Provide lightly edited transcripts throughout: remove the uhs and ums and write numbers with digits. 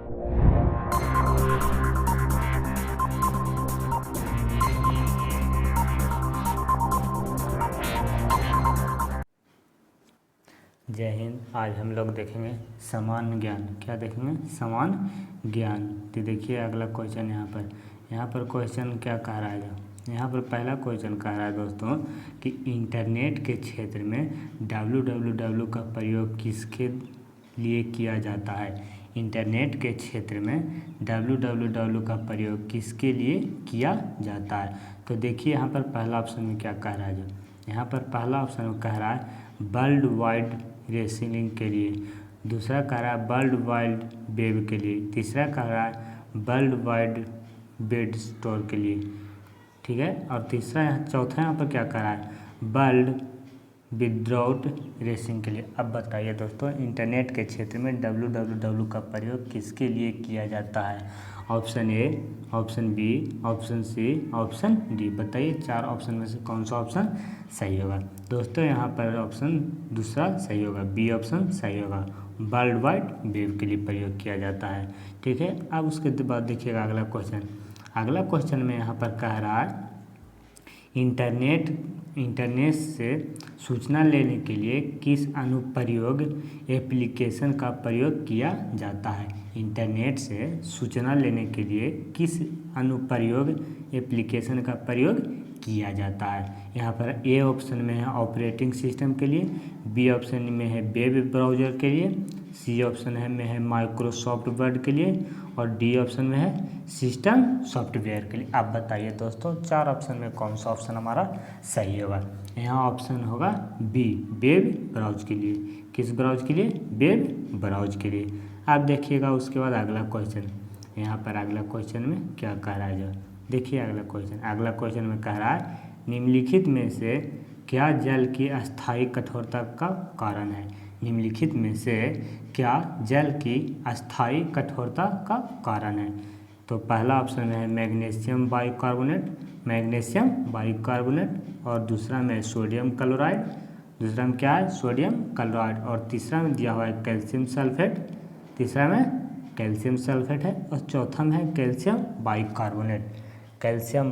जय हिंद। आज हम लोग देखेंगे समान ज्ञान। क्या देखेंगे? समान ज्ञान। तो देखिए अगला क्वेश्चन यहाँ पर क्वेश्चन क्या कह रहा है? यहाँ पर पहला क्वेश्चन कह रहा है दोस्तों कि इंटरनेट के क्षेत्र में www का प्रयोग किसके लिए किया जाता है? इंटरनेट के क्षेत्र में www का प्रयोग किसके लिए किया जाता है? तो देखिए यहाँ पर पहला ऑप्शन में क्या कह रहा है? यहाँ पर पहला ऑप्शन में कह रहा है वर्ल्ड वाइड रेसलिंग के लिए, दूसरा कह रहा है वर्ल्ड वाइड वेब के लिए, तीसरा कह रहा है वर्ल्ड वाइड बेड स्टोर के लिए, ठीक है। और चौथा यहाँ पर क्या कह रहा है? वर्ल्ड विदाउट रेसिंग के लिए। अब बताइए दोस्तों, इंटरनेट के क्षेत्र में www का प्रयोग किसके लिए किया जाता है? Option A, option B, option C, option D. बताइए चार ऑप्शन में से कौन सा ऑप्शन सही होगा? दोस्तों यहाँ पर ऑप्शन दूसरा सही होगा, बी ऑप्शन सही होगा। वर्ल्ड वाइड वेब के लिए प्रयोग किया जाता है, ठीक है। अब उसके बाद देखिएगा अगला क्वेश्चन। अगला क्वेश्चन में यहाँ पर कह रहा है इंटरनेट से सूचना लेने के लिए किस अनुप्रयोग एप्लीकेशन का प्रयोग किया जाता है? इंटरनेट से सूचना लेने के लिए किस अनुप्रयोग एप्लीकेशन का प्रयोग किया जाता है? यहाँ पर ए ऑप्शन में है ऑपरेटिंग सिस्टम के लिए, बी ऑप्शन में है वेब ब्राउज़र के लिए, सी ऑप्शन में है माइक्रोसॉफ्ट वर्ड के लिए और डी ऑप्शन में है सिस्टम सॉफ्टवेयर के लिए। आप बताइए दोस्तों चार ऑप्शन में कौन सा ऑप्शन हमारा सही होगा? यहाँ ऑप्शन होगा बी, वेब ब्राउज के लिए। किस ब्राउज के लिए? वेब ब्राउज के लिए। आप देखिएगा उसके बाद अगला क्वेश्चन। यहाँ पर अगला क्वेश्चन में क्या कह रहा है? देखिए अगला क्वेश्चन में कह रहा है निम्नलिखित में से क्या जल की अस्थायी कठोरता का कारण है? निम्नलिखित में से क्या जल की अस्थायी कठोरता का कारण है? तो पहला ऑप्शन में है मैग्नीशियम बाइकार्बोनेट और दूसरा में सोडियम क्लोराइड, दूसरा में क्या है? सोडियम क्लोराइड और तीसरा में दिया हुआ है कैल्शियम सल्फेट, तीसरा में कैल्शियम सल्फेट है और चौथा में है कैल्शियम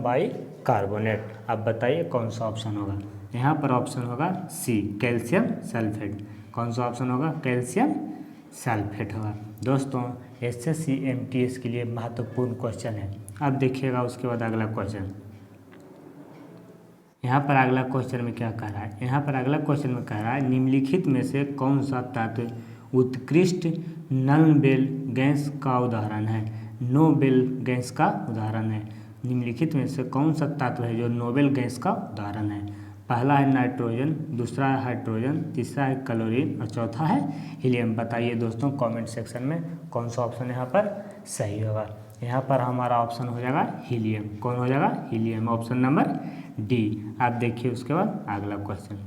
बाइकार्बोनेट। अब बताइए कौन सा ऑप्शन होगा? यहाँ पर ऑप्शन होगा सी, कैल्शियम सल्फेट। कौन सा ऑप्शन होगा? कैल्शियम सल्फेट होगा। दोस्तों SSC MTS के लिए महत्वपूर्ण क्वेश्चन है। अब देखिएगा उसके बाद अगला क्वेश्चन। यहाँ पर अगला क्वेश्चन में क्या कह रहा है? यहाँ पर अगला क्वेश्चन में कह रहा है निम्नलिखित में से कौन सा तत्व उत्कृष्ट नोबेल गैस का उदाहरण है? नोबेल गैस का उदाहरण है। निम्नलिखित में से कौन सा तत्व है जो नोबेल गैस का उदाहरण है? पहला है नाइट्रोजन, दूसरा है हाइड्रोजन, तीसरा है क्लोरीन और चौथा है हीलियम। बताइए दोस्तों कमेंट सेक्शन में कौन सा ऑप्शन यहाँ पर सही होगा? यहाँ पर हमारा ऑप्शन हो जाएगा हीलियम। कौन हो जाएगा? Helium, option number D. आप देखिए उसके बाद अगला क्वेश्चन।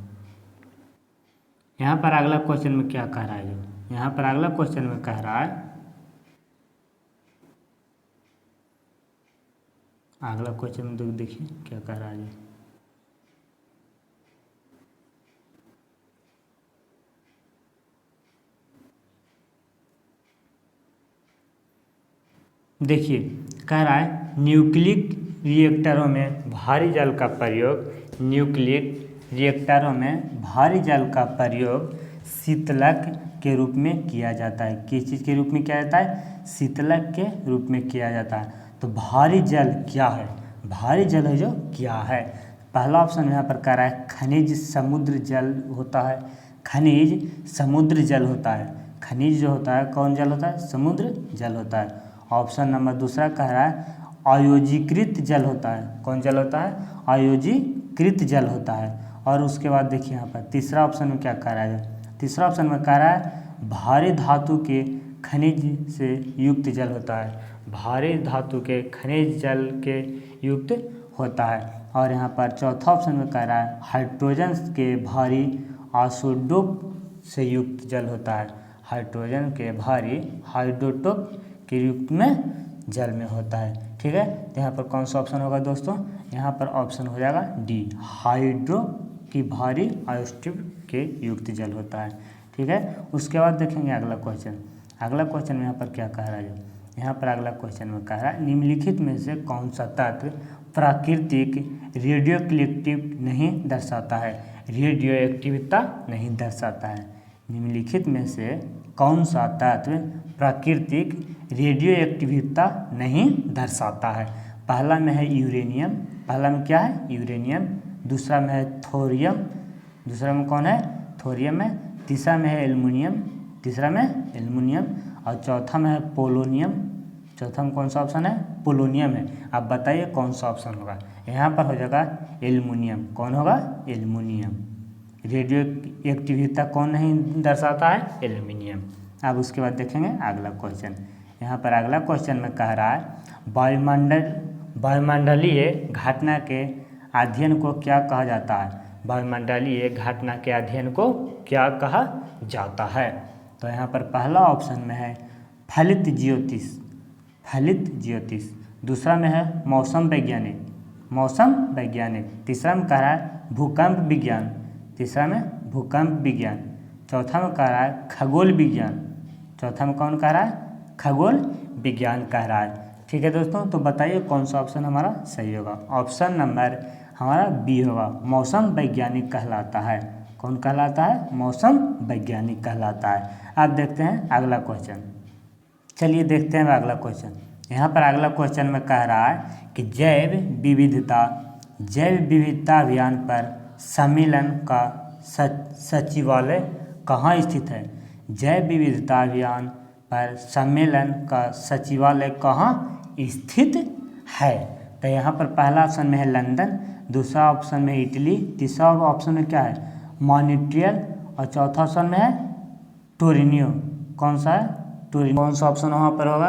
यहाँ पर अगला क्वेश्चन में क्या कह रहा है? यहाँ पर अगला क्वेश्चन में कह रहा है अगला क्वेश्चन में देखिए क्या कह रहा है। देखिए कह रहा है न्यूक्लिक रिएक्टरों में भारी जल का प्रयोग शीतलक के रूप में किया जाता है। किस चीज़ के रूप में किया जाता है? शीतलक के रूप में किया जाता है। तो भारी जल क्या है? भारी जल है जो क्या है? पहला ऑप्शन यहाँ पर कह रहा है खनिज समुद्र जल होता है। खनिज समुद्र जल होता है। खनिज जो होता है कौन जल होता है? समुद्र जल होता है। ऑप्शन नंबर दूसरा कह रहा है आयोजीकृत जल होता है। कौन जल होता है? आयोजीकृत जल होता है। और उसके बाद देखिए यहाँ पर तीसरा ऑप्शन में क्या कह रहा है? तीसरा ऑप्शन में कह रहा है भारी धातु के खनिज से युक्त जल होता है। भारी धातु के खनिज जल के युक्त होता है। और यहाँ पर चौथा ऑप्शन में कह रहा है हाइड्रोजन के भारी आइसोटोप से युक्त जल होता है। हाइड्रोजन के भारी हाइड्रोटोप के युक्त में जल में होता है, ठीक है। तो यहाँ पर कौन सा ऑप्शन होगा दोस्तों? यहाँ पर ऑप्शन हो जाएगा डी, हाइड्रो की भारी आइसोटोप के युक्त जल होता है, ठीक है। उसके बाद देखेंगे अगला क्वेश्चन। अगला क्वेश्चन में यहाँ पर क्या कह रहा है? यहाँ पर अगला क्वेश्चन में कह रहा है निम्नलिखित में से कौन सा तत्व प्राकृतिक रेडियो एक्टिविटी नहीं दर्शाता है, रेडियो एक्टिविता नहीं दर्शाता है। निम्नलिखित में से कौन सा तत्व प्राकृतिक रेडियो एक्टिविता नहीं दर्शाता है। पहला में है यूरेनियम, पहला में क्या है यूरेनियम, दूसरा में है थोरियम, दूसरा में कौन है थोरियम है, तीसरा में है एल्युमिनियम, तीसरा में एल्युमिनियम और चौथा में है पोलोनियम। चौथा में कौन सा ऑप्शन है पोलोनियम है। आप बताइए कौन सा ऑप्शन होगा। यहाँ पर हो जाएगा एल्युमिनियम। कौन होगा एल्युमिनियम। रेडियो एक्टिविता कौन नहीं दर्शाता है एल्युमिनियम। अब उसके बाद देखेंगे अगला क्वेश्चन। यहाँ पर अगला क्वेश्चन में कह रहा है वायुमंडलीय घटना के अध्ययन को क्या कहा जाता है। वायुमंडलीय घटना के अध्ययन को क्या कहा जाता है। तो यहाँ पर पहला ऑप्शन में है फलित ज्योतिष, फलित ज्योतिष, दूसरा में है मौसम वैज्ञानिक, मौसम वैज्ञानिक, तीसरा में कह रहा है भूकंप विज्ञान, तीसरा में भूकंप विज्ञान, चौथा में कह रहा है खगोल विज्ञान, चौथा में कौन कह रहा है खगोल विज्ञान कह रहा है। ठीक है दोस्तों, तो बताइए कौन सा ऑप्शन हमारा सही होगा। ऑप्शन नंबर हमारा बी होगा, मौसम वैज्ञानिक कहलाता है। कौन कहलाता है मौसम वैज्ञानिक कहलाता है। अब देखते हैं अगला क्वेश्चन। चलिए देखते हैं अगला क्वेश्चन। यहाँ पर अगला क्वेश्चन में कह रहा है कि जैव विविधता अभियान पर सम्मेलन का सचिवालय कहाँ स्थित है। जैव विविधता अभियान पर सम्मेलन का सचिवालय कहाँ स्थित है। तो यहाँ पर पहला ऑप्शन में है लंदन, दूसरा ऑप्शन में है इटली, तीसरा ऑप्शन में क्या है मॉन्ट्रियल और चौथा ऑप्शन में है टोरिनो। कौन सा है टोरिनो। कौन सा ऑप्शन वहाँ पर होगा।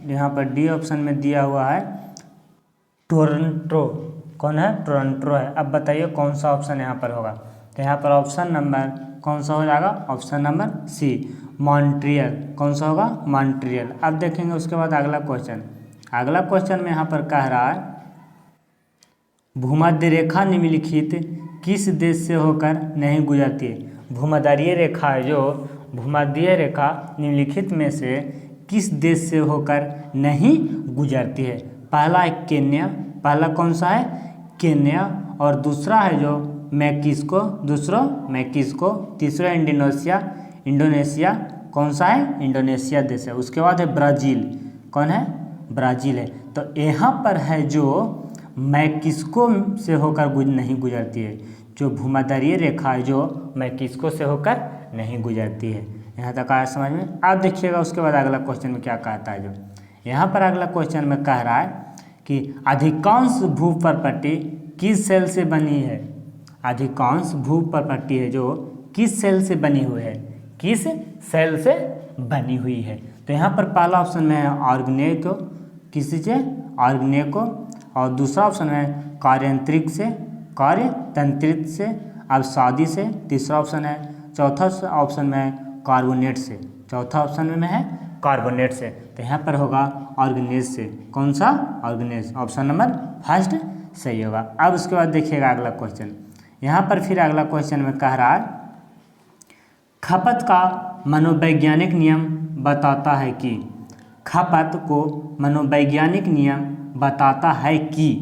यहाँ पर डी ऑप्शन में दिया हुआ है टोरंटो। कौन है टोरंटो है। अब बताइए कौन सा ऑप्शन यहाँ पर होगा। तो यहाँ पर ऑप्शन नंबर कौन सा हो जाएगा ऑप्शन नंबर सी मॉन्ट्रियल। कौन सा होगा मॉन्ट्रियल। अब देखेंगे उसके बाद अगला क्वेश्चन। अगला क्वेश्चन में यहाँ पर कह रहा है भूमध्य रेखा निम्नलिखित किस देश से होकर नहीं गुजरती है। भूमध्य रेखा है जो भूमध्य रेखा निम्नलिखित में से किस देश से होकर नहीं गुजरती है। पहला है केन्या, पहला कौन सा है केन्या और दूसरा है जो मैक्सिको, दूसरा मैक्सिको, तीसरा इंडोनेशिया। कौन सा है इंडोनेशिया देश है। उसके बाद है ब्राज़ील। कौन है ब्राज़ील है। तो यहाँ पर है जो मैक्सिको से होकर नहीं गुजरती है, जो भूमध्य रेखा है जो मैक्सिको से होकर नहीं गुजरती है। यहाँ तक आया समझ में। आप देखिएगा उसके बाद अगला क्वेश्चन में क्या कहता है। जो यहाँ पर अगला क्वेश्चन में कह रहा है कि अधिकांश भूप्रपट्टी किस सेल से बनी है। अधिकांश भूप्रपट्टी है जो किस सेल से बनी हुई है, किस सेल से बनी हुई है। तो यहाँ पर पहला ऑप्शन में है ऑर्गेनेको, किसी से ऑर्गेनेको और दूसरा ऑप्शन है कार्यंत्रिक से, कार्यतंत्रित से, अवसादी से, तीसरा ऑप्शन है, चौथा ऑप्शन में है कार्बोनेट से, चौथा ऑप्शन में है कार्बोनेट से। तो यहाँ पर होगा ऑर्गेनेज से। कौन सा ऑर्गेनेज। ऑप्शन नंबर फर्स्ट सही होगा। अब उसके बाद देखिएगा अगला क्वेश्चन। यहाँ पर फिर अगला क्वेश्चन में कह रहा है खपत का मनोवैज्ञानिक नियम बताता है कि, खपत को मनोवैज्ञानिक नियम बताता है कि।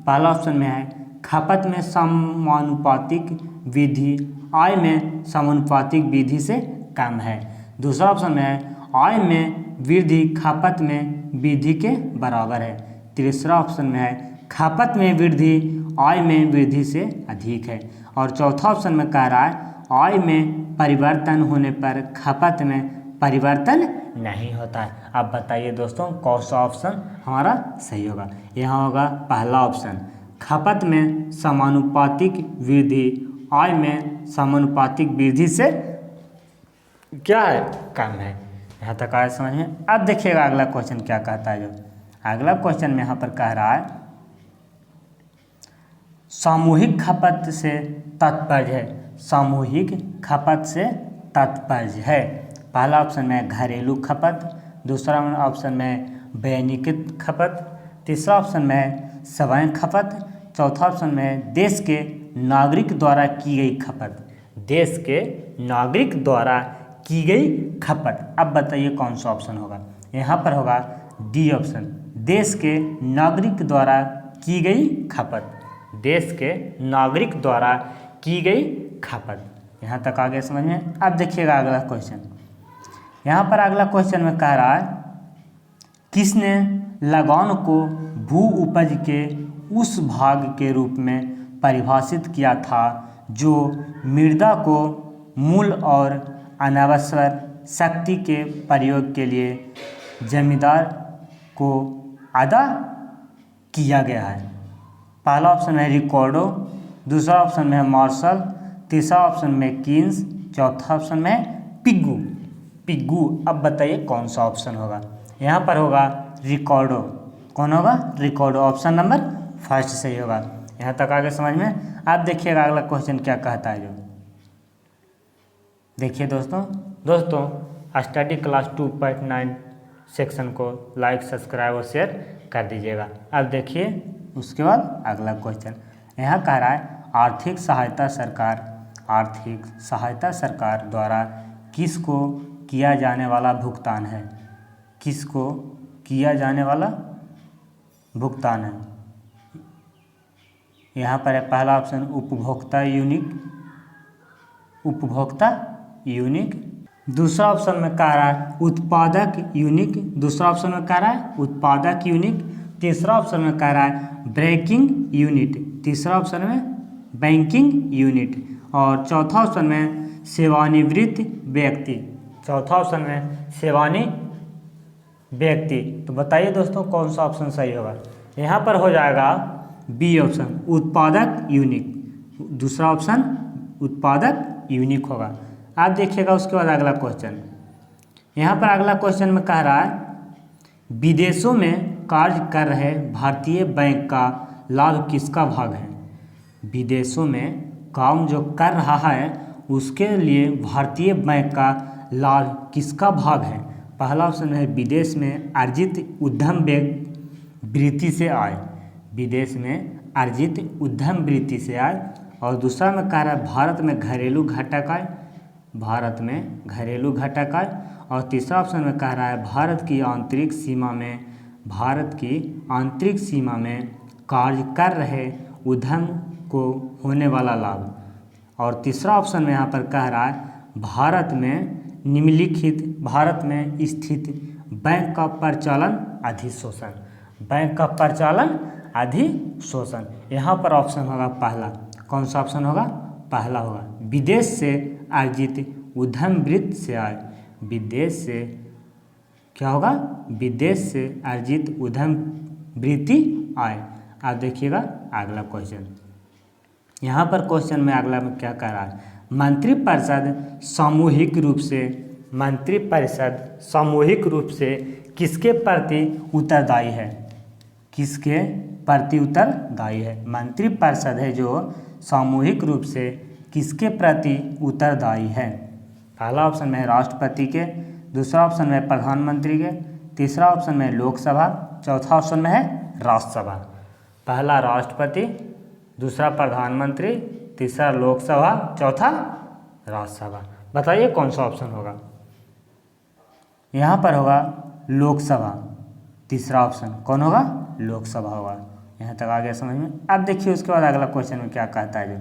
पहला ऑप्शन में है खपत में समानुपातिक विधि आय में समानुपातिक विधि से कम है। दूसरा ऑप्शन में है आय में वृद्धि खपत में वृद्धि के बराबर है। तीसरा ऑप्शन में है खपत में वृद्धि आय में वृद्धि से अधिक है। और चौथा ऑप्शन में कह रहा है आय में परिवर्तन होने पर खपत में परिवर्तन नहीं होता है। अब बताइए दोस्तों कौन सा ऑप्शन हमारा सही होगा। यहाँ होगा पहला ऑप्शन खपत में समानुपातिक वृद्धि आय में समानुपातिक वृद्धि से क्या है कम है। यहाँ तक आया समझ में। अब देखिएगा अगला क्वेश्चन क्या कहता है। जो अगला क्वेश्चन में यहाँ पर कह रहा है सामूहिक खपत से तात्पर्य है, सामूहिक खपत से तात्पर्य है। पहला ऑप्शन में घरेलू खपत, दूसरा ऑप्शन में दैनिक खपत, तीसरा ऑप्शन में स्वयं खपत, चौथा ऑप्शन में देश के नागरिक द्वारा की गई खपत, देश के नागरिक द्वारा की गई खपत। अब बताइए कौन सा ऑप्शन होगा। यहाँ पर होगा डी ऑप्शन, देश के नागरिक द्वारा की गई खपत, देश के नागरिक द्वारा की गई खपत। यहाँ तक आगे समझ में। अब देखिएगा अगला क्वेश्चन। यहाँ पर अगला क्वेश्चन में कह रहा है किसने लगान को भू उपज के उस भाग के रूप में परिभाषित किया था जो मृदा को मूल और अनावश्यक शक्ति के प्रयोग के लिए जमींदार को अदा किया गया है। पहला ऑप्शन है रिकॉर्डो, दूसरा ऑप्शन में है मार्शल, तीसरा ऑप्शन में कीन्स, चौथा ऑप्शन में है पिग्गू। पिग्गू। अब बताइए कौन सा ऑप्शन होगा। यहाँ पर होगा रिकॉर्डो। कौन होगा? रिकॉर्डो। ऑप्शन नंबर फर्स्ट सही होगा। यहाँ तक आगे समझ में। अब देखिएगा अगला क्वेश्चन क्या कहता है। जो देखिए दोस्तों स्टडी क्लास 2.9 सेक्शन को लाइक, सब्सक्राइब और शेयर कर दीजिएगा। अब देखिए उसके बाद अगला क्वेश्चन। यहाँ कह रहा है आर्थिक सहायता सरकार द्वारा किसको किया जाने वाला भुगतान है। किसको किया जाने वाला भुगतान है। यहाँ पर है पहला ऑप्शन उपभोक्ता यूनिक, दूसरा ऑप्शन में कह रहा है उत्पादक यूनिक, दूसरा ऑप्शन में कह रहा है उत्पादक यूनिट, तीसरा ऑप्शन में कह रहा है ब्रेकिंग यूनिट, तीसरा ऑप्शन में बैंकिंग यूनिट और चौथा ऑप्शन में सेवानिवृत्त व्यक्ति, चौथा ऑप्शन में सेवानिवृत्त व्यक्ति। तो बताइए दोस्तों कौन सा ऑप्शन सही होगा। यहाँ पर हो जाएगा बी ऑप्शन उत्पादक यूनिक, दूसरा ऑप्शन उत्पादक यूनिक होगा। आप देखिएगा उसके बाद अगला क्वेश्चन। यहाँ पर अगला क्वेश्चन में कह रहा है विदेशों में कार्य कर रहे भारतीय बैंक का लाभ किसका भाग है। विदेशों में काम जो कर रहा है उसके लिए भारतीय बैंक का लाभ किसका भाग है। पहला ऑप्शन है विदेश में अर्जित उद्यम वृत्ति से आय, विदेश में अर्जित उद्यम वृत्ति से आय, और दूसरा में कह रहा है भारत में घरेलू घटक आय, भारत में घरेलू घटक आय, और तीसरा ऑप्शन में कह रहा है भारत की आंतरिक सीमा में कार्य कर रहे उद्यम को होने वाला लाभ, और तीसरा ऑप्शन में यहाँ पर कह रहा है भारत में स्थित बैंक का परिचालन अधिशोषण, बैंक का परिचालन अधिशोषण। यहाँ पर ऑप्शन होगा पहला। कौन सा ऑप्शन होगा? पहला होगा विदेश से अर्जित उद्यम वृत्ति से आय। विदेश से क्या होगा? विदेश से अर्जित उद्यम वृत्ति आय। आप देखिएगा अगला क्वेश्चन। यहाँ पर क्वेश्चन में अगला में क्या कह रहा है मंत्रिपरिषद सामूहिक रूप से किसके प्रति उत्तरदायी है। किसके प्रति उत्तरदायी है? मंत्रिपरिषद है जो सामूहिक रूप से किसके प्रति उत्तरदायी है। पहला ऑप्शन में राष्ट्रपति के, दूसरा ऑप्शन में प्रधानमंत्री के, तीसरा ऑप्शन में लोकसभा, चौथा ऑप्शन में है राज्यसभा। पहला राष्ट्रपति, दूसरा प्रधानमंत्री, तीसरा लोकसभा, चौथा राज्यसभा। बताइए कौन सा ऑप्शन होगा। यहाँ पर होगा लोकसभा, तीसरा ऑप्शन कौन होगा? लोकसभा होगा। यहाँ तक आ गया समझ में। अब देखिए उसके बाद अगला क्वेश्चन में क्या कहता है। जो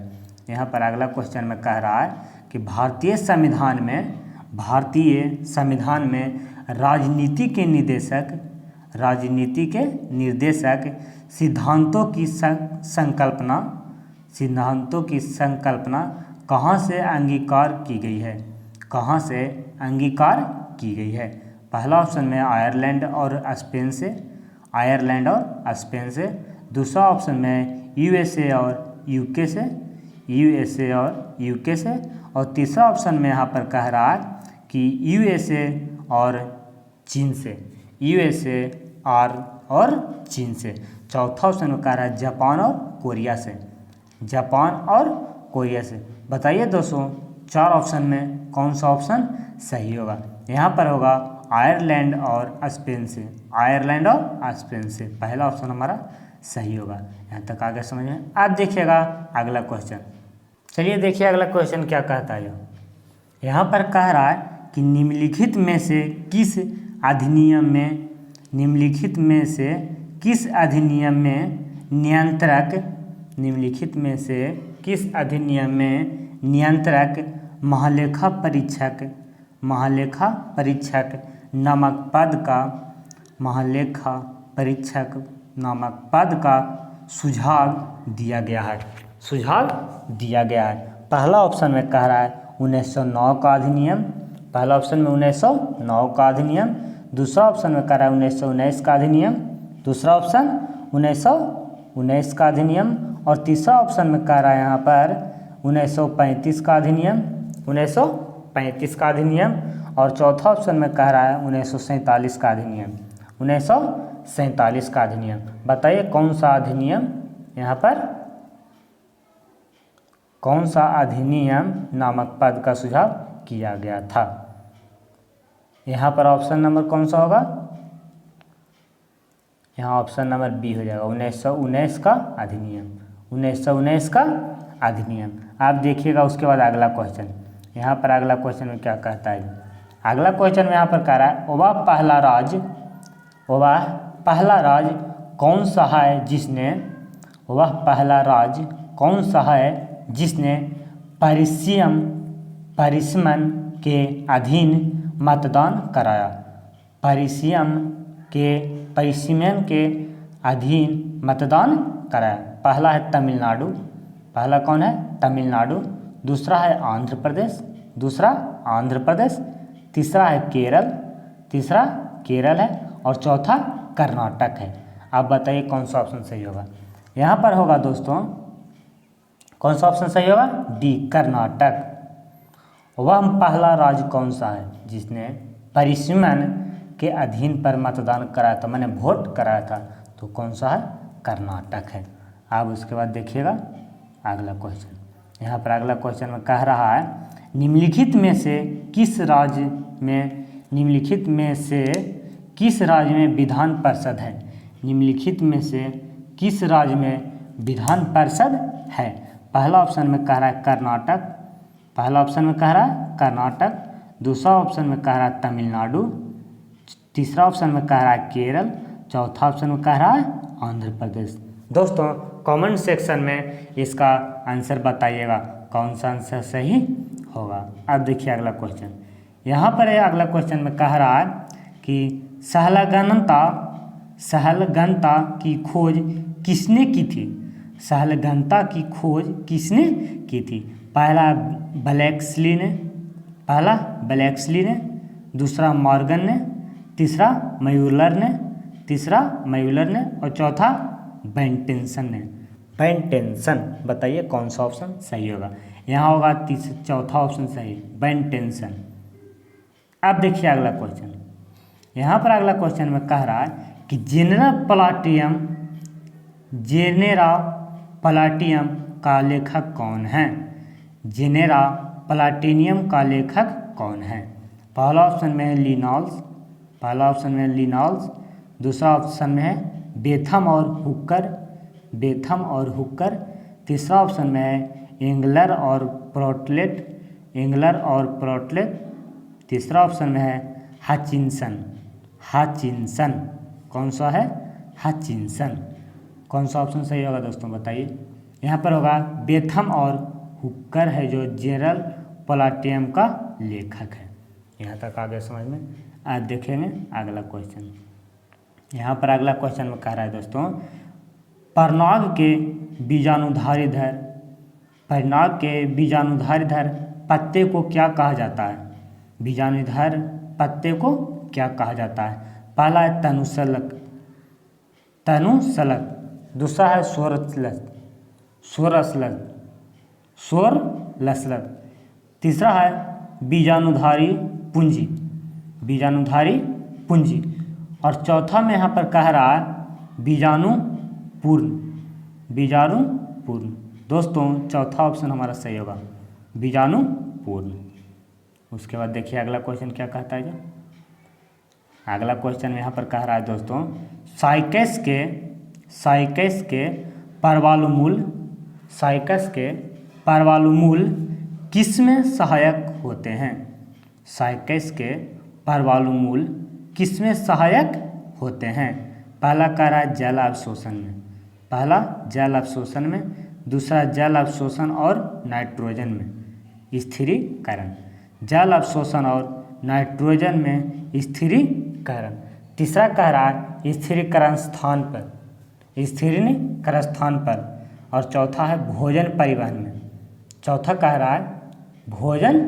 यहाँ पर अगला क्वेश्चन में कह रहा है कि भारतीय संविधान में राजनीति के निर्देशक सिद्धांतों की संकल्पना कहाँ से अंगीकार की गई है। कहाँ से अंगीकार की गई है? पहला ऑप्शन में आयरलैंड और स्पेन से, दूसरा ऑप्शन में यूएसए और यूके से, और तीसरा ऑप्शन में यहाँ पर कह रहा है कि यूएसए और चीन से, चौथा ऑप्शन में कह रहा है जापान और कोरिया से। बताइए दोस्तों चार ऑप्शन में कौन सा ऑप्शन सही होगा। यहाँ पर होगा आयरलैंड और स्पेन से, पहला ऑप्शन हमारा सही होगा। यहाँ तक आगे समझ में। अब देखिएगा अगला क्वेश्चन। चलिए देखिए अगला क्वेश्चन क्या कहता है। यहाँ पर कह रहा है कि निम्नलिखित में से किस अधिनियम में निम्नलिखित में से किस अधिनियम में नियंत्रक निम्नलिखित में से किस अधिनियम में नियंत्रक महालेखा परीक्षक नामक पद का सुझाव दिया गया है। पहला ऑप्शन में कह रहा है 1909 का अधिनियम, पहला ऑप्शन में 1909 का अधिनियम, दूसरा ऑप्शन में कह रहा है 1919 का अधिनियम, दूसरा ऑप्शन 1919 का अधिनियम, और तीसरा ऑप्शन में कह रहा है यहाँ पर 1935 का अधिनियम, 1935 का अधिनियम, और चौथा ऑप्शन में कह रहा है 1947 का अधिनियम, 1947 का अधिनियम। बताइए कौन सा अधिनियम यहाँ पर, कौन सा अधिनियम नामक पद का सुझाव किया गया था। यहाँ पर ऑप्शन नंबर कौन सा होगा, यहाँ ऑप्शन नंबर बी हो जाएगा, 1919 का अधिनियम, 1919 का अधिनियम। आप देखिएगा उसके बाद अगला क्वेश्चन, यहाँ पर अगला क्वेश्चन में क्या कहता है। अगला क्वेश्चन में यहाँ पर कह रहा है वह पहला राज कौन सा है जिसने परिसीमन के अधीन मतदान कराया। परिसीमन के अधीन मतदान कराया। पहला है तमिलनाडु, पहला कौन है, तमिलनाडु, दूसरा है आंध्र प्रदेश, तीसरा है केरल है, और चौथा कर्नाटक है। आप बताइए कौन सा ऑप्शन सही होगा। यहाँ पर होगा दोस्तों, कौन सा ऑप्शन सही होगा, डी, कर्नाटक। वह पहला राज्य कौन सा है जिसने परिसीमन के अधीन पर मतदान कराया था, मैंने वोट कराया था, तो कौन सा है, कर्नाटक है। आप उसके बाद देखिएगा अगला क्वेश्चन। यहाँ पर अगला क्वेश्चन में कह रहा है निम्नलिखित में से किस राज्य में विधान परिषद है। निम्नलिखित में से किस राज्य में विधान परिषद है। पहला ऑप्शन में कह रहा है कर्नाटक, दूसरा ऑप्शन में कह रहा है तमिलनाडु, तीसरा ऑप्शन में कह रहा है केरल, चौथा ऑप्शन में कह रहा है आंध्र प्रदेश। दोस्तों कमेंट सेक्शन में इसका आंसर बताइएगा कौन सा आंसर सही होगा। अब देखिए अगला क्वेश्चन, यहाँ पर अगला क्वेश्चन में कह रहा है कि सहलगनता की खोज किसने की थी। सहलगनता की खोज किसने की थी। पहला ब्लैक्सली ने, दूसरा मॉर्गन ने, तीसरा मैयूलर ने, और चौथा बेंटेंसन ने। बताइए कौन सा ऑप्शन सही होगा। यहाँ होगा चौथा ऑप्शन सही, बेंटेंसन। अब देखिए अगला क्वेश्चन, यहाँ पर अगला क्वेश्चन में कह रहा है कि जेनेरा प्लाटियम का लेखक कौन है। जेनेरा प्लाटिनियम का लेखक कौन है। पहला ऑप्शन में है लिनॉल्स, दूसरा ऑप्शन में है बेथम और हुक्कर, तीसरा ऑप्शन में है एंगलर और प्रोटलेट, तीसरा ऑप्शन में है हाचिंसन। कौन सा है, हाचिंसन। कौन सा ऑप्शन सही होगा दोस्तों बताइए। यहाँ पर होगा बेथम और हुक्कर है जो जेनेरल प्लाटियम का लेखक है। यहाँ तक आगे समझ में। आज देखेंगे अगला क्वेश्चन। यहाँ पर अगला क्वेश्चन में कह रहा है दोस्तों परनाग के बीजाणुधारीधर पत्ते को क्या कहा जाता है। बीजाणुधार पत्ते को क्या कहा जाता है। पहला है तनुसलक, दूसरा है स्वरलसलक, तीसरा है बीजाणुधारी पूंजी, और चौथा में यहाँ पर कह रहा है बीजाणुपूर्ण। दोस्तों चौथा ऑप्शन हमारा सही होगा, बीजाणुपूर्ण। उसके बाद देखिए अगला क्वेश्चन क्या कहता है। अगला क्वेश्चन यहाँ पर कह रहा है दोस्तों साइकस के परमाणु किस में सहायक होते हैं। साइकस के परमाणु किस में सहायक होते हैं। पहला कह रहा है जल अवशोषण में, पहला जल अवशोषण में, दूसरा जल अवशोषण और नाइट्रोजन में स्थिरीकरण, जल अवशोषण और नाइट्रोजन में स्थिरीकरण। तीसरा कह रहा है स्थिरीकरण स्थान पर, स्थिरीकरण स्थान पर। और चौथा है भोजन परिवहन में, चौथा कह रहा है भोजन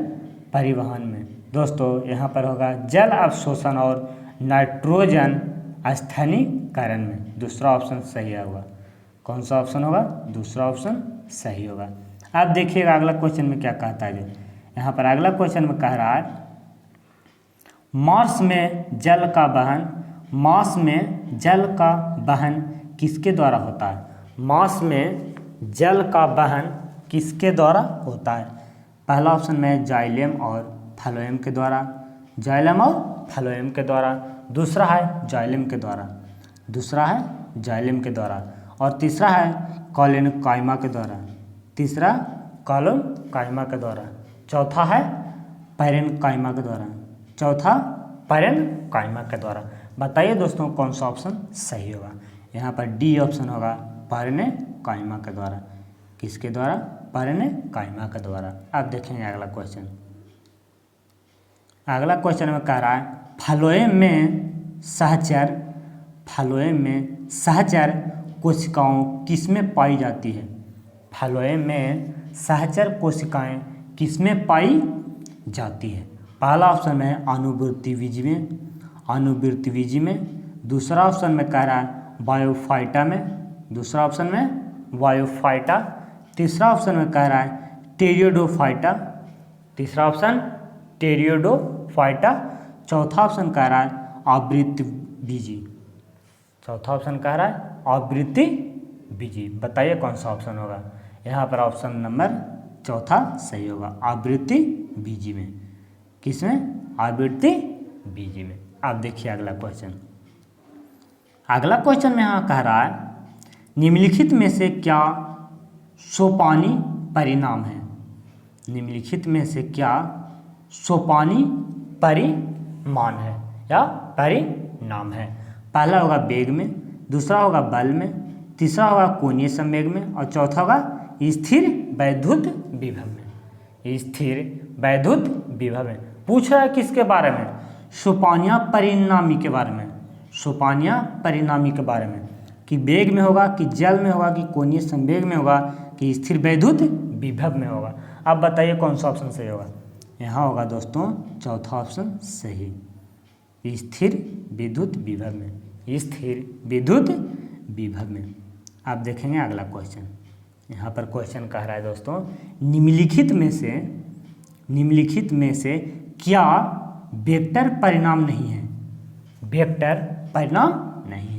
परिवहन में। दोस्तों यहाँ पर होगा जल अवशोषण और नाइट्रोजन स्थानीकरण में, दूसरा ऑप्शन सही होगा। कौन सा ऑप्शन होगा? दूसरा ऑप्शन सही होगा। अब देखिएगा अगला क्वेश्चन में क्या कहता है। जो यहाँ पर अगला क्वेश्चन में कह रहा है मार्स में जल का वहन, मार्स में जल का वहन किसके द्वारा होता है? मार्स में जल का वहन किसके द्वारा होता है? पहला ऑप्शन में जाइलेम और फ्लोएम के द्वारा, जाइलेम और फ्लोएम के द्वारा। दूसरा है जाइलेम के द्वारा, दूसरा है जाइलेम के द्वारा। और तीसरा है कॉलिनकाइमा के द्वारा, तीसरा कॉलिनकाइमा के द्वारा। चौथा है पैरेनकाइमा के द्वारा, चौथा पैरेनकाइमा के द्वारा। बताइए दोस्तों कौन सा ऑप्शन सही होगा? यहाँ पर डी ऑप्शन होगा पैरेनकाइमा के द्वारा। किसके द्वारा? पैरेनकाइमा के द्वारा। अब देखेंगे अगला क्वेश्चन। अगला क्वेश्चन में कह रहा है फ्लोएम में सहचर, फ्लोएम में सहचर कोशिकाओं किसमें पाई जाती है? फ्लोएम में सहचर कोशिकाएं किसमें पाई जाती है? पहला ऑप्शन है अनुवृत्तिबीजी में, अनुवृत्तिबीजी में। दूसरा ऑप्शन में कह रहा है बायोफाइटा में, दूसरा ऑप्शन में बायोफाइटा। तीसरा ऑप्शन में कह रहा है टेरियोडोफाइटा, तीसरा ऑप्शन टेरियोडोफाइटा। चौथा ऑप्शन कह रहा है आवृत्तिबीजी, चौथा ऑप्शन कह रहा है आवृत्तिबीजी। बताइए कौन सा ऑप्शन होगा? यहाँ पर ऑप्शन नंबर चौथा सही होगा, आवृत्तिबीजी में। किसमें? आवृत्तिबीजी में। अब देखिए अगला क्वेश्चन। अगला क्वेश्चन में यहाँ कह रहा है निम्नलिखित में से क्या सोपानी परिणाम है? निम्नलिखित में से क्या सोपानी परिमाण है या परिणाम है? पहला होगा वेग में, दूसरा होगा बल में, तीसरा होगा कोणीय संवेग में और चौथा होगा स्थिर वैद्युत विभव में, स्थिर वैद्युत विभव में। पूछ रहा है किसके बारे में? सोपानिया परिणामी के बारे में, सोपानिया परिणामी के बारे में। कि वेग में होगा, कि जल में होगा, कि कोणीय संवेग में होगा, कि स्थिर वैद्युत विभव में होगा। अब बताइए कौन सा ऑप्शन सही होगा? यहाँ होगा दोस्तों चौथा ऑप्शन सही, स्थिर विद्युत विभव में, स्थिर विद्युत विभव में। आप देखेंगे अगला क्वेश्चन। यहाँ पर क्वेश्चन कह रहा है दोस्तों निम्नलिखित में से क्या वेक्टर परिणाम नहीं है? वेक्टर परिणाम नहीं है।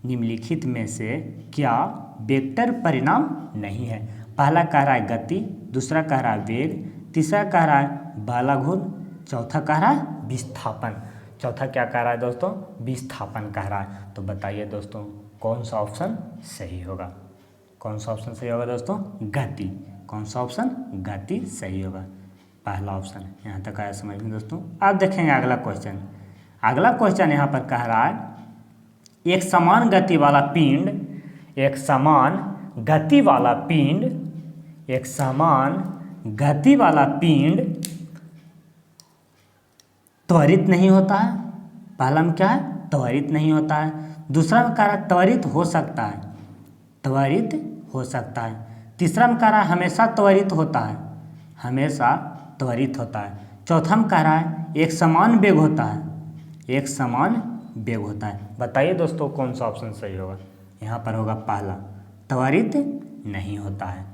निम्नलिखित में से क्या वेक्टर परिणाम नहीं है? पहला कह रहा है गति, दूसरा कह रहा है वेग, तीसरा कह रहा है बालाघूर्ण, चौथा कह रहा है विस्थापन। चौथा क्या कह रहा है दोस्तों? विस्थापन कह रहा है। तो बताइए दोस्तों कौन सा ऑप्शन सही होगा? कौन सा ऑप्शन सही होगा दोस्तों? गति। कौन सा ऑप्शन? गति सही होगा, पहला ऑप्शन। यहाँ तक आया समझ में दोस्तों? अब देखेंगे अगला क्वेश्चन। अगला क्वेश्चन यहाँ पर कह रहा है एक समान गति वाला पिंड, एक समान गति वाला पिंड, एक समान गति वाला पिंड त्वरित नहीं होता है। पहला में क्या है? त्वरित नहीं होता है। दूसरा में कह रहा है त्वरित हो सकता है, त्वरित हो सकता है। तीसरा में कह रहा है हमेशा त्वरित होता है, हमेशा त्वरित होता है। चौथा में कह रहा है एक समान वेग होता है, एक समान वेग होता है। बताइए दोस्तों कौन सा ऑप्शन सही होगा? यहाँ पर होगा पहला, त्वरित नहीं होता है।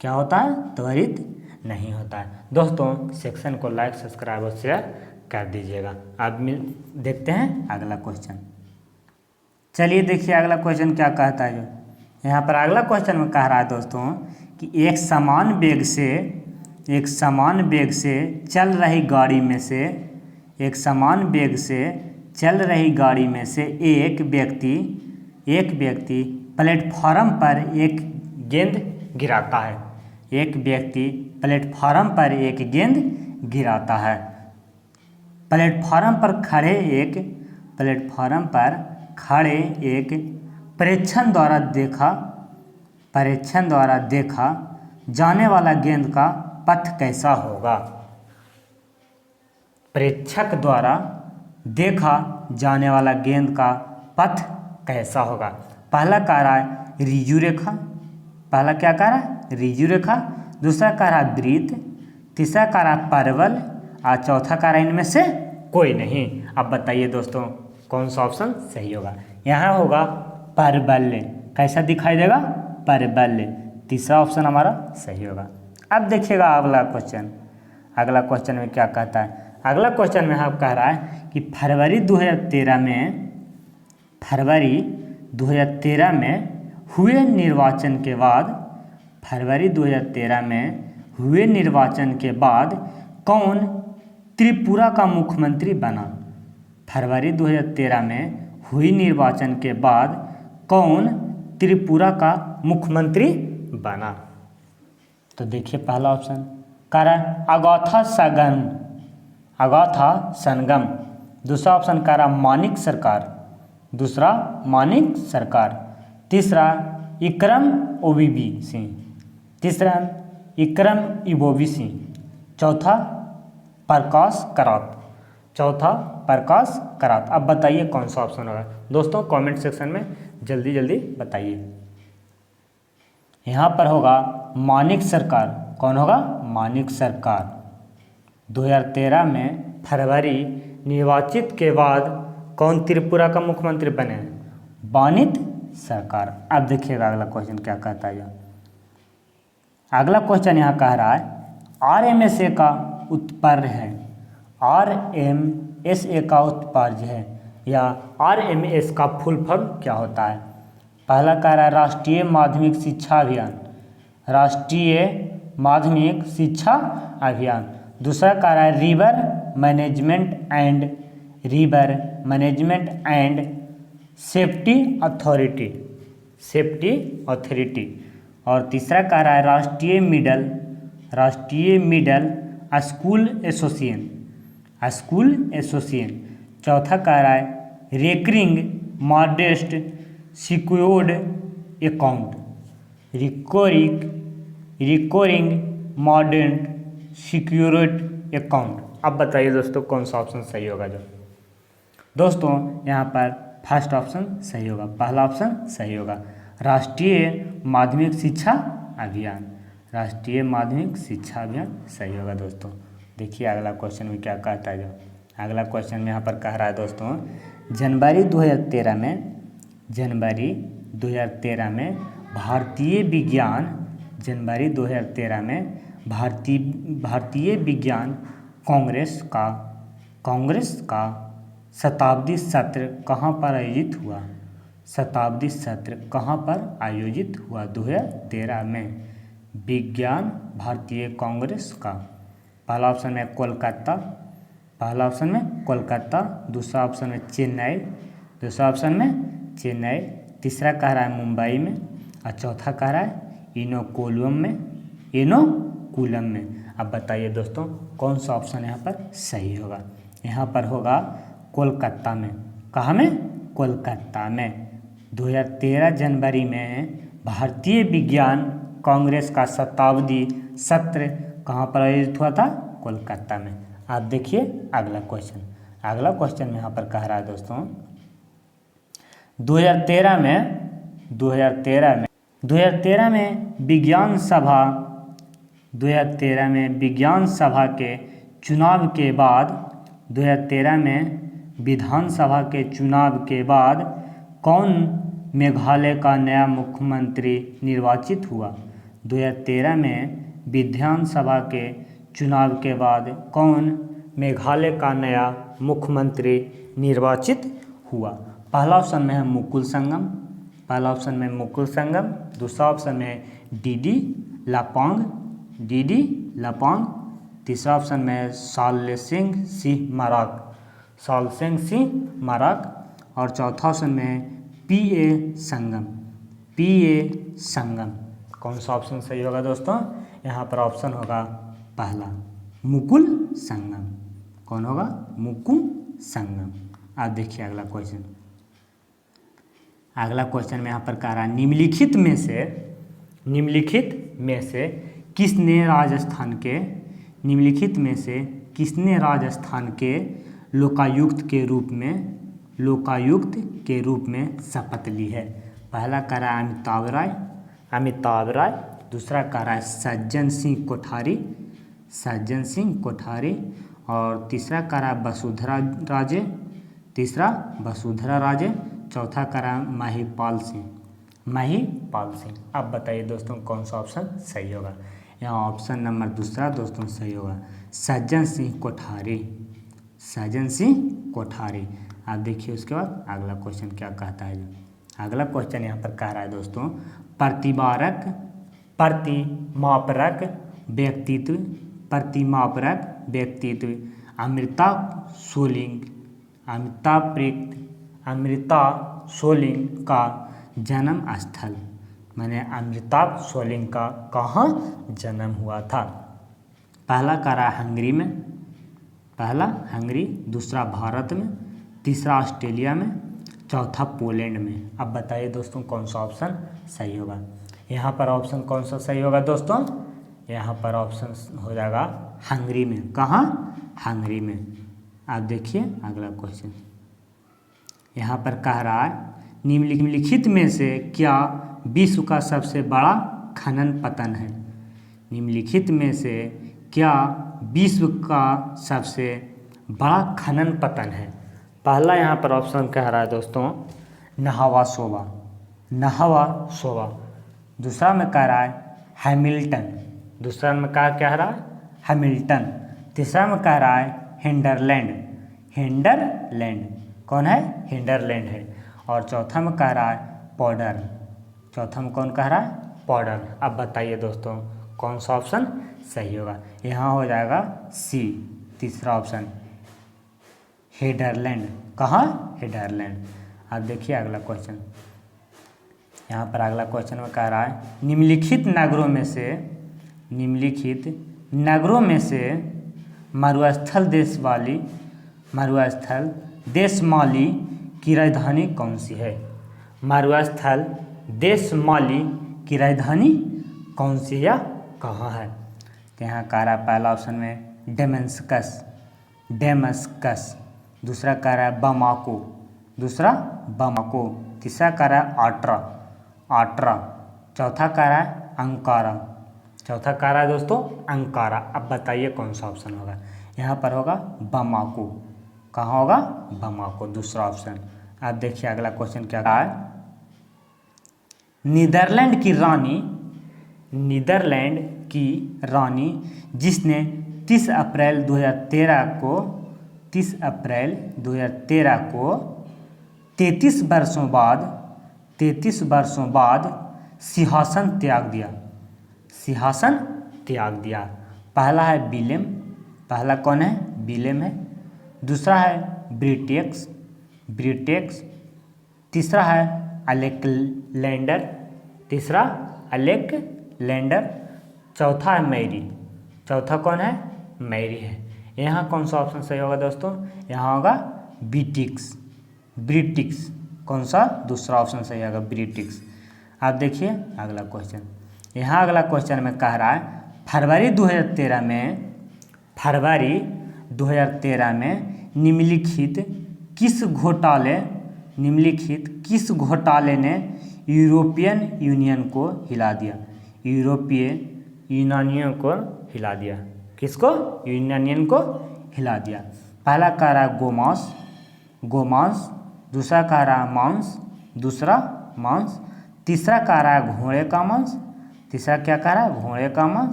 क्या होता है? त्वरित नहीं होता है। दोस्तों सेक्शन को लाइक, सब्सक्राइब और शेयर कर दीजिएगा। अब देखते हैं अगला क्वेश्चन। चलिए देखिए अगला क्वेश्चन क्या कहता है। जो यहाँ पर अगला क्वेश्चन में कह रहा है दोस्तों कि एक समान वेग से चल रही गाड़ी में से, एक समान वेग से चल रही गाड़ी में से एक व्यक्ति प्लेटफॉर्म पर एक गेंद गिराता है, एक व्यक्ति प्लेटफॉर्म पर एक गेंद गिराता है। प्लेटफॉर्म पर खड़े एक परीक्षण द्वारा देखा जाने वाला गेंद का पथ कैसा होगा। प्रेक्षक द्वारा देखा जाने वाला गेंद का पथ कैसा होगा। पहला कह रहा है ऋजु रेखा, पहला क्या कह रहा है ऋजु रेखा, दूसरा कह रहा है वृत्त, तीसरा कह रहा है परवल और चौथा कह रहा है इनमें से कोई नहीं। अब बताइए दोस्तों कौन सा ऑप्शन सही होगा। यहाँ होगा परवल, कैसा दिखाई देगा परवल, तीसरा ऑप्शन हमारा सही होगा। अब देखिएगा अगला क्वेश्चन में क्या कहता है। अगला क्वेश्चन में आप कह रहा है कि फरवरी 2013 में हुए निर्वाचन के बाद कौन त्रिपुरा का मुख्यमंत्री बना। फरवरी 2013 में हुई निर्वाचन के बाद कौन त्रिपुरा का मुख्यमंत्री बना। तो देखिए पहला ऑप्शन कह रहा है अगाथा सनगम, दूसरा ऑप्शन कह रहा मानिक सरकार, तीसरा इकरम ओबीबी सिंह, तीसरा इकरम इबोबी सिंह, चौथा प्रकाश करात। अब बताइए कौन सा ऑप्शन होगा। दोस्तों कमेंट सेक्शन में जल्दी जल्दी बताइए। यहाँ पर होगा मानिक सरकार। कौन होगा मानिक सरकार। 2013 में फरवरी निर्वाचित के बाद कौन त्रिपुरा का मुख्यमंत्री बने मानिक सरकार। अब देखिएगा अगला क्वेश्चन क्या कहता है। अगला क्वेश्चन यहाँ कह रहा है RMSA का उत्पर्य है, RMSA का उत्पर्य है या RMS का फुल फॉर्म क्या होता है। पहला कह रहा है राष्ट्रीय माध्यमिक शिक्षा अभियान, दूसरा कह रहा है river management and safety authority, और तीसरा कह रहा है राष्ट्रीय मिडल स्कूल एसोसिएशन, चौथा कह रहा है recurring modest secured account, recurring modest secured account. अब बताइए दोस्तों कौन सा ऑप्शन सही होगा। जो दोस्तों यहाँ पर फर्स्ट ऑप्शन सही होगा, पहला ऑप्शन सही होगा राष्ट्रीय माध्यमिक शिक्षा अभियान सही होगा। दोस्तों देखिए अगला क्वेश्चन में क्या कहता है। जो अगला क्वेश्चन में यहाँ पर कह रहा है दोस्तों जनवरी 2013 में भारतीय विज्ञान कांग्रेस का शताब्दी सत्र कहाँ पर आयोजित हुआ 2013 में विज्ञान भारतीय कांग्रेस का। पहला ऑप्शन है कोलकाता, दूसरा ऑप्शन में चेन्नई, तीसरा कह रहा है मुंबई में और चौथा कह रहा है इनोकुलम में। अब बताइए दोस्तों कौन सा ऑप्शन यहाँ पर सही होगा। यहाँ पर होगा कोलकाता में। कहाँ में कोलकाता में 2013 जनवरी में भारतीय विज्ञान कांग्रेस का शताब्दी सत्र कहाँ पर आयोजित हुआ था कोलकाता में। आप देखिए अगला क्वेश्चन में यहाँ पर कह रहा है दोस्तों 2013 में विज्ञान सभा के चुनाव के बाद 2013 में विधानसभा के चुनाव के बाद कौन मेघालय का नया मुख्यमंत्री निर्वाचित हुआ। 2013 में विधानसभा के चुनाव के बाद कौन मेघालय का नया मुख्यमंत्री निर्वाचित हुआ। पहला ऑप्शन में है मुकुल संगम, दूसरा ऑप्शन में है डीडी लापांग, तीसरा ऑप्शन में है सालसेंग सिंह माराक और चौथा ऑप्शन में है पीए संगम। कौन सा ऑप्शन सही होगा दोस्तों। यहाँ पर ऑप्शन होगा पहला मुकुल संगम। कौन होगा मुकुल संगम। आप देखिए अगला क्वेश्चन अगला क्वेश्चन में यहाँ पर कह रहा है निम्नलिखित में से किसने राजस्थान के लोकायुक्त के रूप में शपथ ली है। पहला कह रहा है अमिताभ राय, दूसरा कह रहा है सज्जन सिंह कोठारी और तीसरा कह रहा है वसुंधरा राजे, चौथा कह रहा है महिपाल सिंह। अब बताइए दोस्तों कौन सा ऑप्शन सही होगा। यहाँ ऑप्शन नंबर दूसरा दोस्तों सही होगा, सज्जन सिंह कोठारी। आप देखिए उसके बाद अगला क्वेश्चन क्या कहता है। अगला क्वेश्चन यहाँ पर कह रहा है दोस्तों, प्रतिमापरक व्यक्तित्व अमृता सोलिंग का जन्म स्थल, मैंने अमृता सोलिंग का कहाँ जन्म हुआ था। पहला कह रहा है हंगरी, दूसरा भारत में, तीसरा ऑस्ट्रेलिया में, चौथा पोलैंड में। अब बताइए दोस्तों कौन सा ऑप्शन सही होगा। यहाँ पर ऑप्शन कौन सा सही होगा दोस्तों, यहाँ पर ऑप्शन हो जाएगा हंगरी में। कहाँ? हंगरी में। आप देखिए अगला क्वेश्चन यहाँ पर कह रहा है, निम्नलिखित में से क्या विश्व का सबसे बड़ा खनन पतन है। निम्नलिखित में से क्या विश्व का सबसे बड़ा खनन पतन है। पहला यहाँ पर ऑप्शन कह रहा है दोस्तों नहावा सोवा, दूसरा में कह रहा है हैमिल्टन, तीसरा में कह रहा है हिंडरलैंड, कौन है? हिंडरलैंड है। और चौथा में कह रहा है पाउडर, पाउडर। अब बताइए दोस्तों कौन सा ऑप्शन सही होगा। यहाँ हो जाएगा सी, तीसरा ऑप्शन हिंडरलैंड। कहाँ? हिंडरलैंड। अब देखिए अगला क्वेश्चन, यहाँ पर अगला क्वेश्चन में कह रहा है, निम्नलिखित नगरों में से मरुस्थल देश माली की राजधानी कौन सी है। मरुस्थल देश माली की राजधानी कौन सी है या कहाँ है। तो यहाँ कह रहा है पहला ऑप्शन में डेमस्कस, दूसरा कह रहा है बमाको, तीसरा कह रहा है आट्रा, चौथा कह रहा है अंकारा। अब बताइए कौन सा ऑप्शन होगा। यहाँ पर होगा बमाको। कहाँ होगा? बमाको, दूसरा ऑप्शन। आप देखिए अगला क्वेश्चन क्या कहा है, नीदरलैंड की रानी जिसने 30 अप्रैल 2013 को 33 वर्षों बाद सिंहासन त्याग दिया। पहला है पहला कौन है? विलेम है, दूसरा है ब्रिटेक्स, तीसरा है अलेक्जेंडर, चौथा है मैरी। चौथा कौन है? मैरी है। यहाँ कौन सा ऑप्शन सही होगा दोस्तों? यहाँ होगा ब्रिटिक्स। कौन सा? दूसरा ऑप्शन सही होगा ब्रिटिक्स। आप देखिए अगला क्वेश्चन, यहाँ अगला क्वेश्चन में कह रहा है, फरवरी 2013 में निम्नलिखित किस घोटाले ने यूरोपियन यूनियन को हिला दिया। किसको? यूनियन को हिला दिया। पहला कह रहा है गोमांस, दूसरा कह रहा है मांस, तीसरा कह रहा है घोड़े का मांस,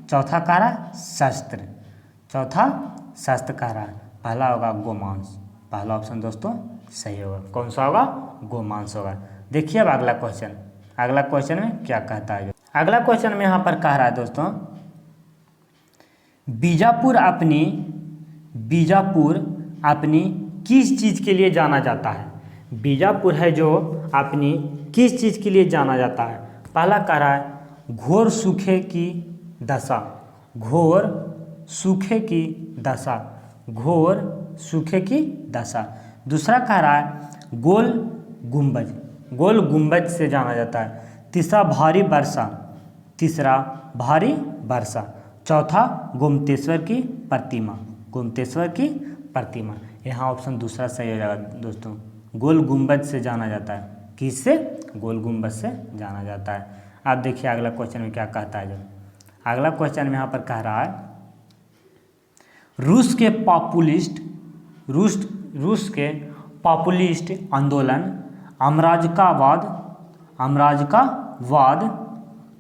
चौथा कह रहा है शस्त्र कह रहा है। पहला होगा गोमांस, पहला ऑप्शन दोस्तों सही होगा। कौन सा होगा? गोमांस होगा। देखिए अब अगला क्वेश्चन में क्या कहता है। अगला क्वेश्चन में यहाँ पर कह रहा है दोस्तों, बीजापुर अपनी किस चीज़ के लिए जाना जाता है। बीजापुर है जो अपनी किस चीज़ के लिए जाना जाता है। पहला कह रहा है घोर सूखे की दशा, दूसरा कह रहा है गोल गोल गुंबज से जाना जाता है। तीसरा भारी वर्षा, तीसरा भारी वर्षा। चौथा गोमतेश्वर की प्रतिमा, गोमतेश्वर की प्रतिमा। यहाँ ऑप्शन दूसरा सही हो जाएगा दोस्तों, गोल गुंबज से जाना जाता है। किससे? गोल गुंबज से जाना जाता है। आप देखिए अगला क्वेश्चन में क्या कहता है। जो अगला क्वेश्चन में यहाँ पर कह रहा है, रूस के पॉपुलिस्ट आंदोलन अमराजकावाद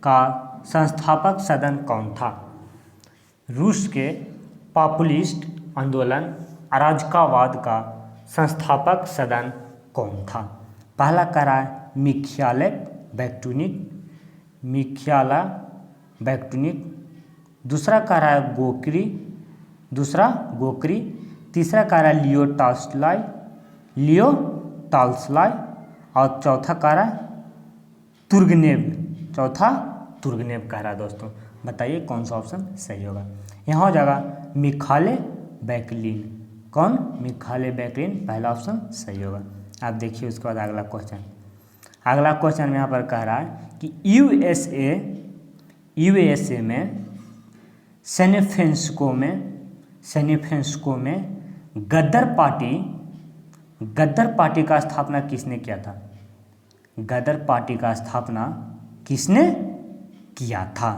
का संस्थापक सदन कौन था? रूस के पॉपुलिस्ट आंदोलन अराजकवाद का संस्थापक सदन कौन था? पहला कह रहा है मिखाइल बैक्टूनिक, दूसरा कह रहा है गोकरी, तीसरा कह रहा है लियो टॉल्स्टॉय और चौथा कह रहा है तुर्गेनेव कह रहा है। दोस्तों बताइए कौन सा ऑप्शन सही होगा। यहाँ हो जाएगा मिखाइल बैकलिन। कौन? मिखाइल बैकलिन, पहला ऑप्शन सही होगा। आप देखिए उसके बाद अगला क्वेश्चन में यहाँ पर कह रहा है कि यूएसए में सैन फ्रांसिस्को में गदर पार्टी का स्थापना किसने किया था? गदर पार्टी का स्थापना किसने किया था?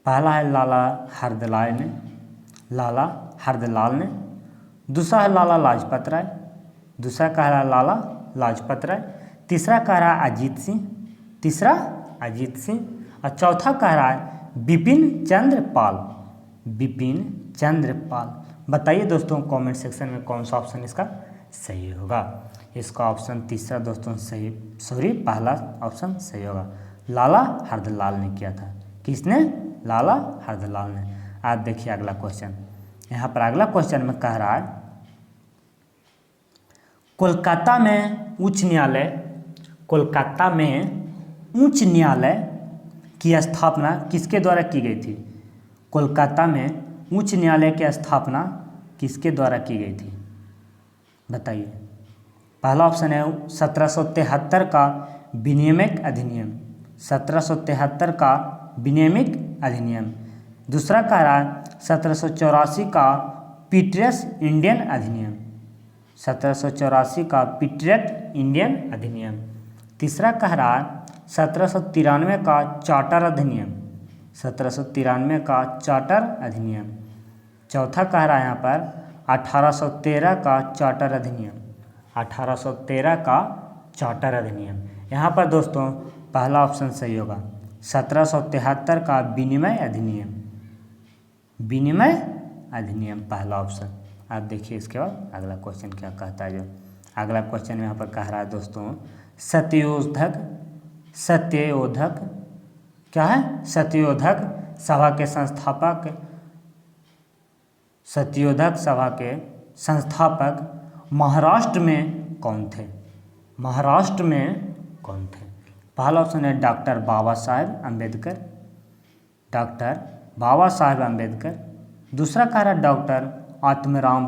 पहला है लाला हरदलाल ने, दूसरा है लाला लाजपत राय, दूसरा कह रहा है लाला लाजपत राय, तीसरा कह रहा है अजीत सिंह और चौथा कह रहा है बिपिन चंद्र पाल। बताइए दोस्तों कमेंट सेक्शन में कौन सा ऑप्शन इसका सही होगा। इसका ऑप्शन तीसरा दोस्तों पहला ऑप्शन सही होगा, लाला हरदलाल ने किया था। किसने? लाला हरदलाल ने। आप देखिए अगला क्वेश्चन, यहाँ पर अगला क्वेश्चन में कह रहा है कोलकाता में उच्च न्यायालय की स्थापना किसके द्वारा की गई थी? कोलकाता में उच्च न्यायालय की स्थापना किसके द्वारा की गई थी? बताइए। पहला ऑप्शन है 1773 का विनियामक अधिनियम, 1773 का विनियामक अधिनियम। दूसरा कह रहा है 1784 का पीट्रियट इंडियन अधिनियम, 1784 का पीट्रियट इंडियन अधिनियम। तीसरा कह रहा है 1793 का चार्टर अधिनियम, 1793 का चार्टर अधिनियम। चौथा कह रहा है यहाँ पर 1813 का चार्टर अधिनियम, 1813 का चार्टर अधिनियम। यहाँ पर दोस्तों पहला ऑप्शन सही होगा, 1773 का विनिमय अधिनियम पहला ऑप्शन। आप देखिए इसके बाद अगला क्वेश्चन क्या कहता है। जो अगला क्वेश्चन यहाँ पर कह रहा है दोस्तों सत्योधक क्या है? सत्योधक सभा के संस्थापक महाराष्ट्र में कौन थे? पहला ऑप्शन है डॉक्टर बाबा साहेब अम्बेडकर, दूसरा कह रहा है डॉक्टर आत्माराम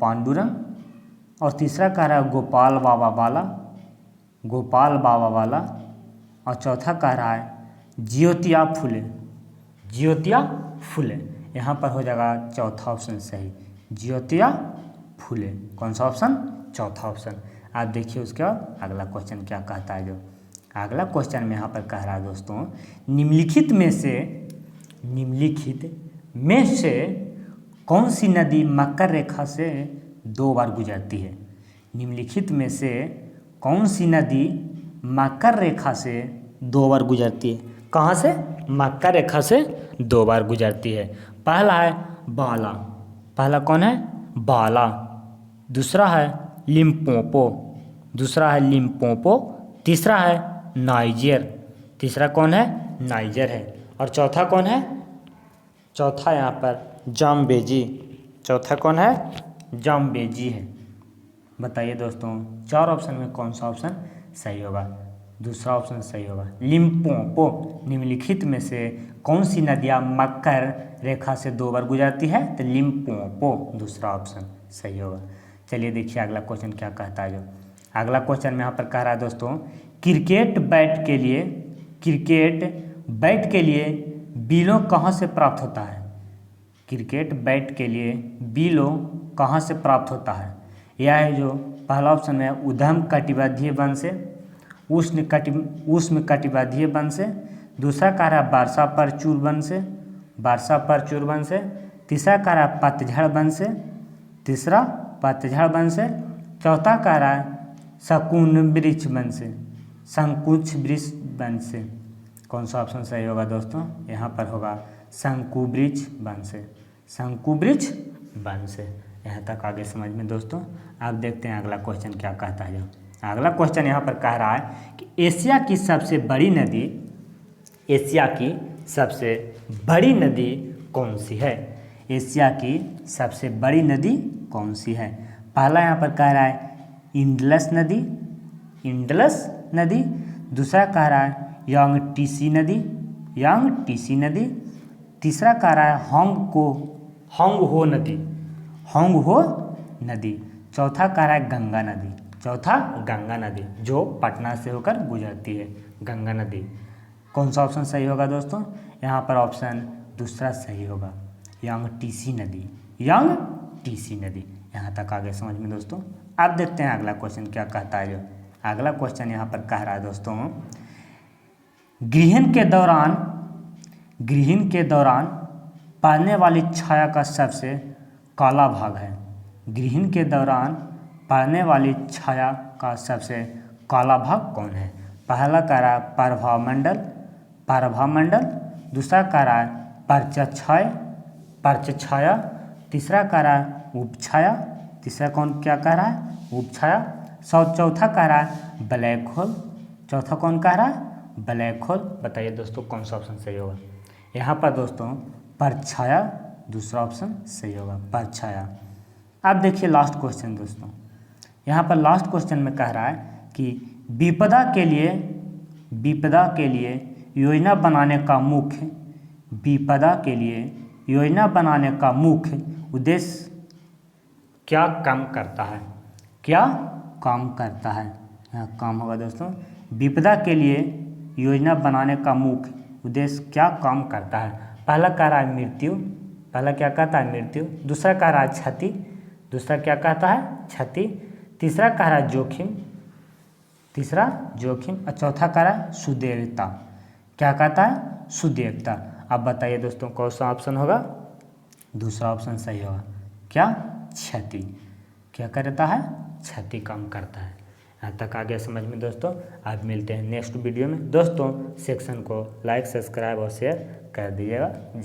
पांडुरंग और तीसरा कह रहा है गोपाल बाबा वाला और चौथा कह रहा है ज्योतिया फुले। यहाँ पर हो जाएगा चौथा ऑप्शन सही, ज्योतिया फुले। कौन सा ऑप्शन? चौथा ऑप्शन। आप देखिए उसके बाद अगला क्वेश्चन क्या कहता है। जो अगला क्वेश्चन में यहाँ पर कह रहा है दोस्तों निम्नलिखित में से कौन सी नदी मकर रेखा से 2 बार गुजरती है? निम्नलिखित में से कौन सी नदी मकर रेखा से 2 बार गुजरती है? कहाँ से? मकर रेखा से 2 बार गुजरती है। पहला है बाला, पहला कौन है? बाला। दूसरा है लिम्पोपो, तीसरा है नाइजर, तीसरा कौन है? नाइजर है। और चौथा कौन है? चौथा यहाँ पर जाम्बेजी, चौथा कौन है? जाम्बेजी है। बताइए दोस्तों 4 ऑप्शन में कौन सा ऑप्शन सही होगा? दूसरा ऑप्शन सही होगा, लिम्पोपो। निम्नलिखित में से कौन सी नदियाँ मकर रेखा से 2 बार गुजरती है? तो लिम्पोपो दूसरा ऑप्शन सही होगा। चलिए देखिए अगला क्वेश्चन क्या कहता है। जो अगला क्वेश्चन में यहाँ पर कह रहा है दोस्तों, क्रिकेट बैट के लिए बिलो कहाँ से प्राप्त होता है। क्रिकेट बैट के लिए बिलो कहाँ से प्राप्त होता है। यह है जो पहला ऑप्शन है उष्ण कटिबंधीय वन से, उष्ण कटिबंधीय वन से। दूसरा कह रहा है वर्षा परचूर वन से। तीसरा कह रहा है पतझड़ वन से। चौथा कह रहा है संकुच वृक्ष वन से। कौन सा ऑप्शन सही होगा दोस्तों। यहाँ पर होगा शंकुवृक्ष वन से। यहाँ तक आगे समझ में दोस्तों। आप देखते हैं अगला क्वेश्चन क्या कहता है। जो अगला क्वेश्चन यहाँ पर कह रहा है कि एशिया की सबसे बड़ी नदी कौन सी है। एशिया की सबसे बड़ी नदी कौन सी है। पहला यहाँ पर कह रहा है इंडस नदी। दूसरा कह रहा है यांगटीसी नदी। तीसरा कह रहा है होंगहो नदी। चौथा कह रहा है गंगा नदी जो पटना से होकर गुजरती है, गंगा नदी। कौन सा ऑप्शन सही होगा दोस्तों। यहाँ पर ऑप्शन दूसरा सही होगा, यांगटीसी नदी। यहाँ तक आगे समझ में दोस्तों। अब देखते हैं अगला क्वेश्चन क्या कहता है। जो अगला क्वेश्चन यहाँ पर कह रहा है दोस्तों, ग्रहण के दौरान पड़ने वाली छाया का सबसे काला भाग है। ग्रहण के दौरान पड़ने वाली छाया का सबसे काला भाग कौन है। पहला कह रहा है प्रभामंडल। दूसरा कह रहा है परछाया। तीसरा कह रहा है उपछाया। क्या कह रहा है उपछाया। चौथा कह रहा है ब्लैक होल। चौथा कौन कह रहा है ब्लैक होल। बताइए दोस्तों कौन सा ऑप्शन सही होगा। यहाँ पर दोस्तों परछाया दूसरा ऑप्शन सही होगा, परछाया। अब देखिए लास्ट क्वेश्चन दोस्तों। यहाँ पर लास्ट क्वेश्चन में कह रहा है कि विपदा के लिए योजना बनाने का मुख्य उद्देश्य क्या काम करता है। यहाँ काम होगा दोस्तों, विपदा के लिए योजना बनाने का मुख्य उद्देश्य क्या काम करता है। पहला कह रहा है मृत्यु। दूसरा कह रहा है क्षति। तीसरा कह रहा है जोखिम। और चौथा कह रहा है सुदेवता। क्या कहता है सुदेवता। अब बताइए दोस्तों कौन सा ऑप्शन होगा। दूसरा ऑप्शन सही होगा, क्या क्षति। क्या करता है क्षति काम करता है। यहाँ तक आ गया समझ में दोस्तों। आप मिलते हैं नेक्स्ट वीडियो में दोस्तों। सेक्शन को लाइक सब्सक्राइब और शेयर कर दीजिएगा।